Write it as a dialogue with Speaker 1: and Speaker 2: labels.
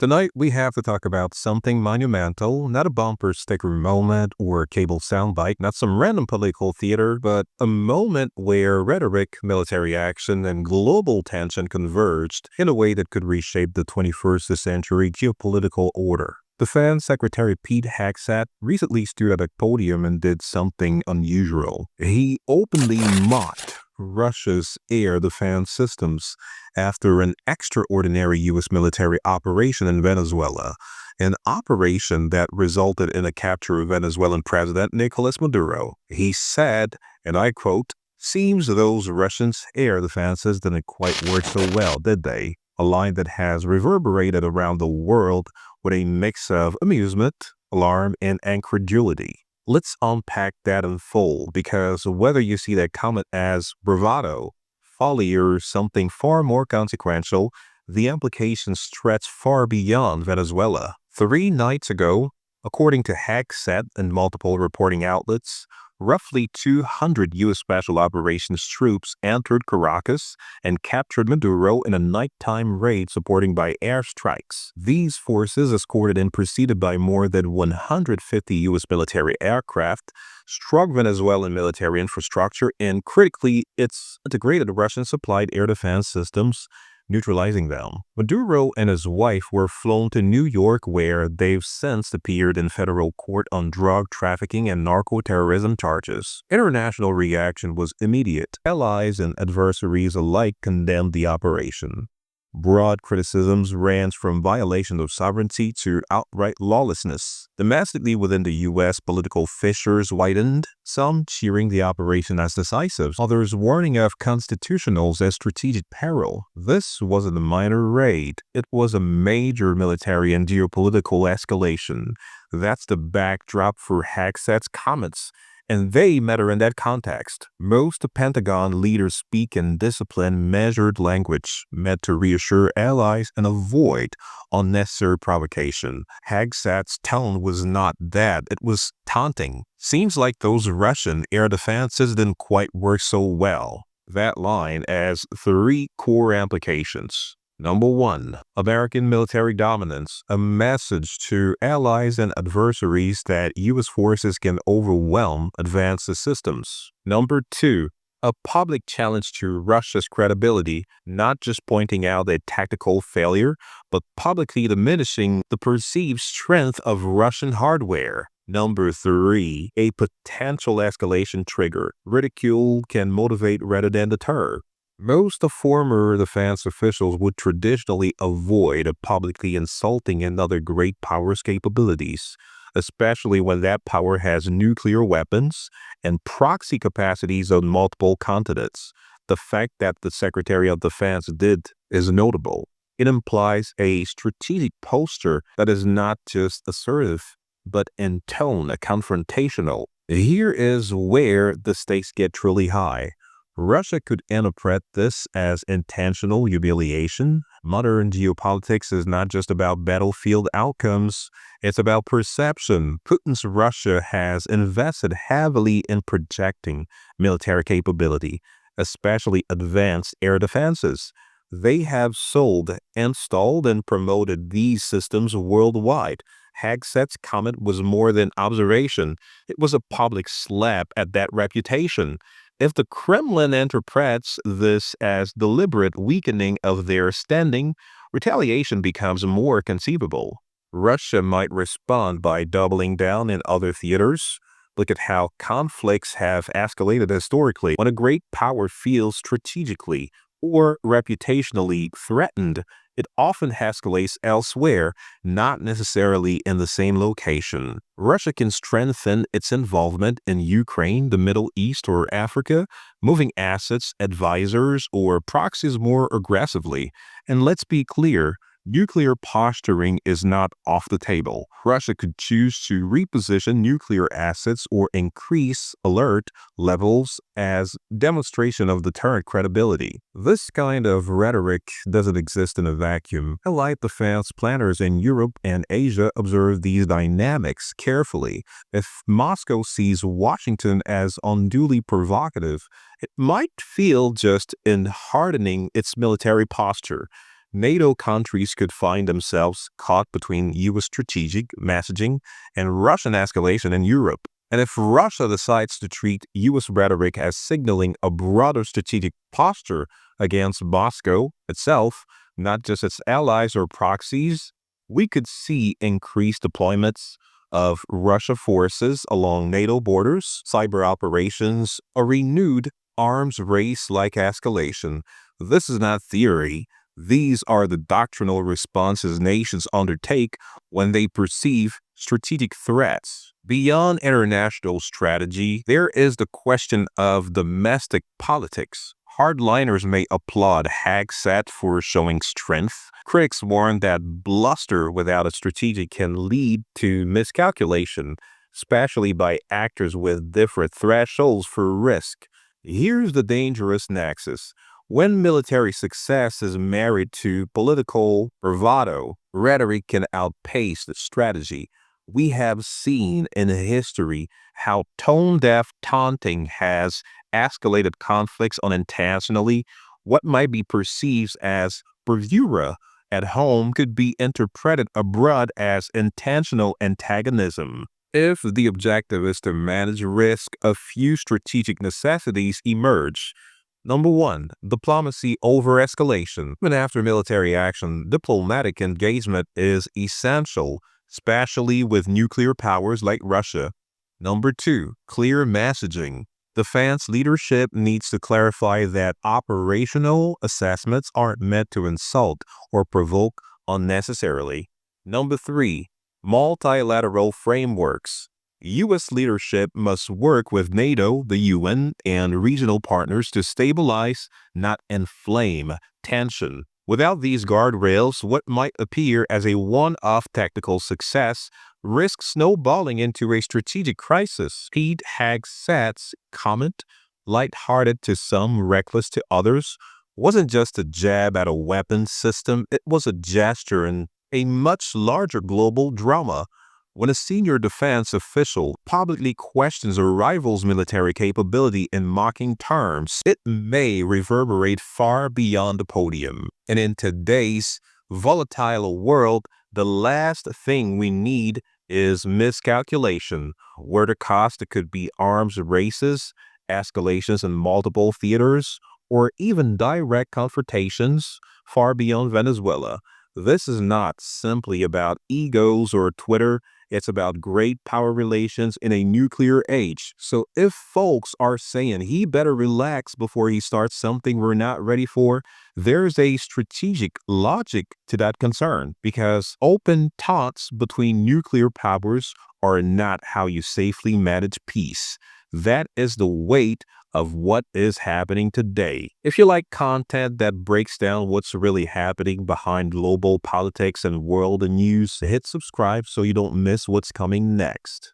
Speaker 1: Tonight, we have to talk about something monumental, not a bumper sticker moment or a cable soundbite, not some random political theater, but a moment where rhetoric, military action, and global tension converged in a way that could reshape the 21st century geopolitical order. Defense Secretary Pete Hegseth recently stood at a podium and did something unusual. He openly mocked Russia's air defense systems after an extraordinary U.S. military operation in Venezuela, an operation that resulted in the capture of Venezuelan President Nicolás Maduro. He said, and I quote, "Seems those Russians' air defenses didn't quite work so well, did they?" A line that has reverberated around the world with a mix of amusement, alarm, and incredulity. Let's unpack that in full, because whether you see that comment as bravado, folly, or something far more consequential, the implications stretch far beyond Venezuela. 3 nights ago, according to Hegseth and multiple reporting outlets, roughly 200 U.S. Special Operations troops entered Caracas and captured Maduro in a nighttime raid supported by airstrikes. These forces, escorted and preceded by more than 150 U.S. military aircraft, struck Venezuelan military infrastructure and, critically, its integrated Russian-supplied air defense systems, neutralizing them. Maduro and his wife were flown to New York, where they've since appeared in federal court on drug trafficking and narco-terrorism charges. International reaction was immediate. Allies and adversaries alike condemned the operation. Broad criticisms ranged from violation of sovereignty to outright lawlessness. Domestically within the U.S., political fissures widened, some cheering the operation as decisive, others warning of constitutionals as strategic peril. This wasn't a minor raid. It was a major military and geopolitical escalation. That's the backdrop for Hegseth's comments, and they matter in that context. Most Pentagon leaders speak in disciplined, measured language meant to reassure allies and avoid unnecessary provocation. Hegseth's tone was not that, it was taunting. "Seems like those Russian air defenses didn't quite work so well." That line has 3 core implications. Number 1, American military dominance, a message to allies and adversaries that U.S. forces can overwhelm advanced systems. Number 2, a public challenge to Russia's credibility, not just pointing out a tactical failure, but publicly diminishing the perceived strength of Russian hardware. Number 3, a potential escalation trigger. Ridicule can motivate rather than deter. Most of former defense officials would traditionally avoid publicly insulting another great power's capabilities, especially when that power has nuclear weapons and proxy capacities on multiple continents. The fact that the Secretary of Defense did is notable. It implies a strategic posture that is not just assertive, but in tone, confrontational. Here is where the stakes get truly high. Russia could interpret this as intentional humiliation. Modern geopolitics is not just about battlefield outcomes, it's about perception. Putin's Russia has invested heavily in projecting military capability, especially advanced air defenses. They have sold, installed, and promoted these systems worldwide. Hegseth's comment was more than observation. It was a public slap at that reputation. If the Kremlin interprets this as deliberate weakening of their standing, retaliation becomes more conceivable. Russia might respond by doubling down in other theaters. Look at how conflicts have escalated historically. When a great power feels strategically or reputationally threatened, it often escalates elsewhere, not necessarily in the same location. Russia can strengthen its involvement in Ukraine, the Middle East, or Africa, moving assets, advisors, or proxies more aggressively. And let's be clear, nuclear posturing is not off the table. Russia could choose to reposition nuclear assets or increase alert levels as demonstration of deterrent credibility. This kind of rhetoric doesn't exist in a vacuum. Allied defense planners in Europe and Asia observe these dynamics carefully. If Moscow sees Washington as unduly provocative, it might feel just in hardening its military posture. NATO countries could find themselves caught between U.S. strategic messaging and Russian escalation in Europe. And if Russia decides to treat U.S. rhetoric as signaling a broader strategic posture against Moscow itself, not just its allies or proxies, we could see increased deployments of Russia forces along NATO borders, cyber operations, a renewed arms race-like escalation. This is not theory. These are the doctrinal responses nations undertake when they perceive strategic threats. Beyond international strategy, there is the question of domestic politics. Hardliners may applaud Hegseth for showing strength. Critics warn that bluster without a strategic can lead to miscalculation, especially by actors with different thresholds for risk. Here's the dangerous nexus. When military success is married to political bravado, rhetoric can outpace the strategy. We have seen in history how tone-deaf taunting has escalated conflicts unintentionally. What might be perceived as bravura at home could be interpreted abroad as intentional antagonism. If the objective is to manage risk, a few strategic necessities emerge. Number one, diplomacy over escalation. Even after military action, diplomatic engagement is essential, especially with nuclear powers like Russia. Number two, clear messaging. Defense leadership needs to clarify that operational assessments aren't meant to insult or provoke unnecessarily. Number three, multilateral frameworks. U.S. leadership must work with NATO, the UN, and regional partners to stabilize, not inflame, tension. Without these guardrails, what might appear as a one-off tactical success risks snowballing into a strategic crisis. Pete Hegseth's comment, lighthearted to some, reckless to others, wasn't just a jab at a weapons system, it was a gesture in a much larger global drama. When a senior defense official publicly questions a rival's military capability in mocking terms, it may reverberate far beyond the podium. And in today's volatile world, the last thing we need is miscalculation, where the cost could be arms races, escalations in multiple theaters, or even direct confrontations far beyond Venezuela. This is not simply about egos or Twitter. It's about great power relations in a nuclear age. So if folks are saying he better relax before he starts something we're not ready for, there's a strategic logic to that concern, because open taunts between nuclear powers are not how you safely manage peace. That is the weight of what is happening today. If you like content that breaks down what's really happening behind global politics and world news, hit subscribe so you don't miss what's coming next.